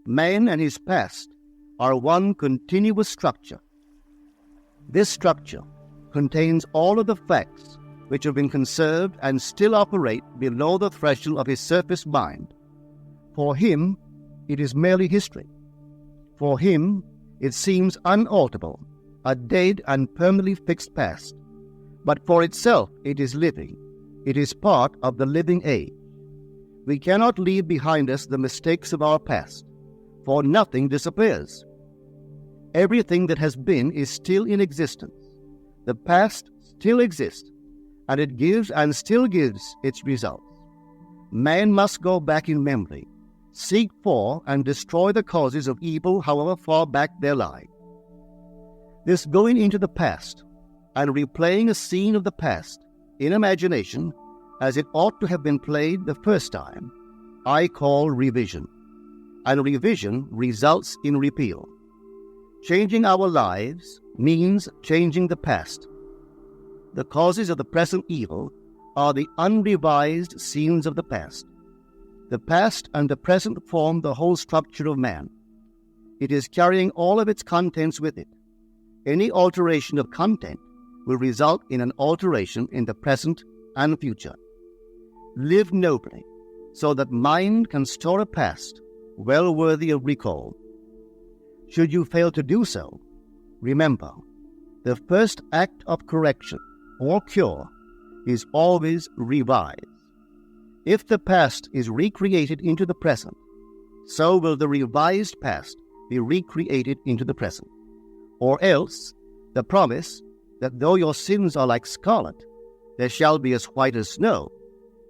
Man and his past are one continuous structure. This structure contains all of the facts which have been conserved and still operate below the threshold of his surface mind. For him, it is merely history. For him, it seems unalterable, a dead and permanently fixed past. But for itself, it is living. It is part of the living age. We cannot leave behind us the mistakes of our past, for nothing disappears. Everything that has been is still in existence. The past still exists, and it gives and still gives its results. Man must go back in memory, seek for and destroy the causes of evil however far back they lie. This going into the past and replaying a scene of the past in imagination as it ought to have been played the first time, I call revision. And revision results in repeal. Changing our lives means changing the past. The causes of the present evil are the unrevised scenes of the past. The past and the present form the whole structure of man. It is carrying all of its contents with it. Any alteration of content will result in an alteration in the present and future. Live nobly, so that mind can store a past well worthy of recall. Should you fail to do so, remember, the first act of correction or cure is always revise. If the past is recreated into the present, so will the revised past be recreated into the present. Or else, the promise that though your sins are like scarlet, they shall be as white as snow,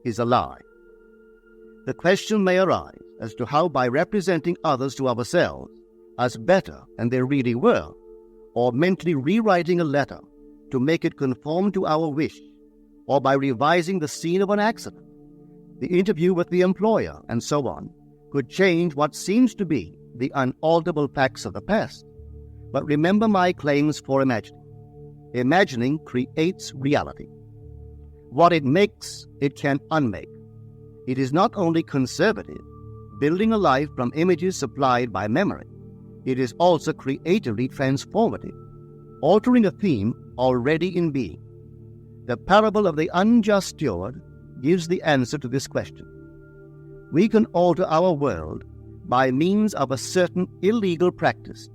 is a lie. The question may arise as to how, by representing others to ourselves as better than they really were, or mentally rewriting a letter to make it conform to our wish, or by revising the scene of an accident, the interview with the employer, and so on, could change what seems to be the unalterable facts of the past. But remember my claims for imagining. Imagining creates reality. What it makes, it can unmake. It is not only conservative, building a life from images supplied by memory. It is also creatively transformative, altering a theme already in being. The parable of the unjust steward gives the answer to this question. We can alter our world by means of a certain illegal practice,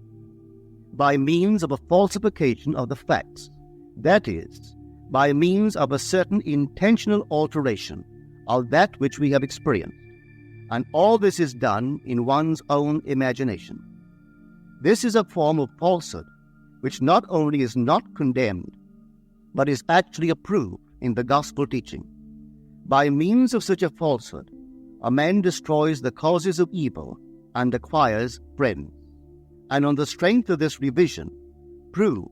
by means of a falsification of the facts, that is, by means of a certain intentional alteration of that which we have experienced, and all this is done in one's own imagination. This is a form of falsehood which not only is not condemned, but is actually approved in the gospel teaching. By means of such a falsehood, a man destroys the causes of evil and acquires friends, and on the strength of this revision, proves,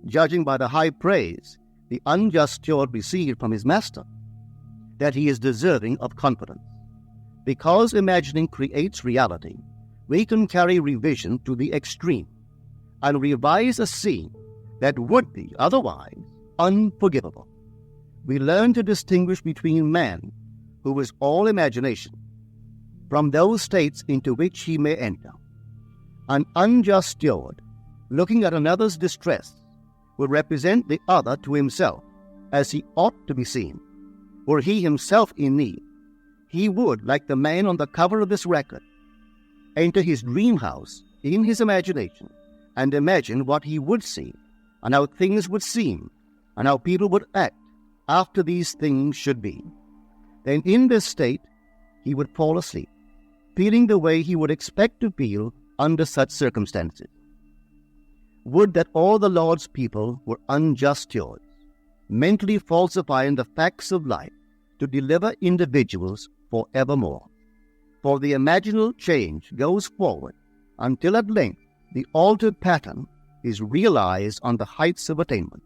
judging by the high praise the unjust steward received from his master, that he is deserving of confidence. Because imagining creates reality, we can carry revision to the extreme and revise a scene that would be otherwise unforgivable. We learn to distinguish between man, who is all imagination, from those states into which he may enter. An unjust steward, looking at another's distress, will represent the other to himself as he ought to be seen. Were he himself in need, he would, like the man on the cover of this record, enter his dream house in his imagination and imagine what he would see and how things would seem and how people would act after these things should be. Then in this state, he would fall asleep, feeling the way he would expect to feel under such circumstances. Would that all the Lord's people were unjust stewards, mentally falsifying the facts of life to deliver individuals forevermore. For the imaginal change goes forward until at length the altered pattern is realized on the heights of attainment.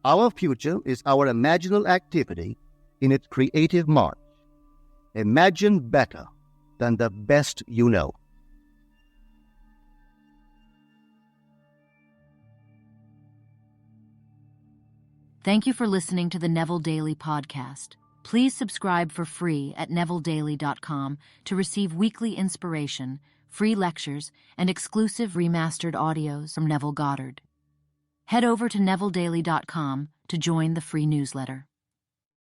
Our future is our imaginal activity in its creative march. Imagine better than the best you know. Thank you for listening to the Neville Daily Podcast. Please subscribe for free at nevilledaily.com to receive weekly inspiration, free lectures, and exclusive remastered audios from Neville Goddard. Head over to NevilleDaily.com to join the free newsletter.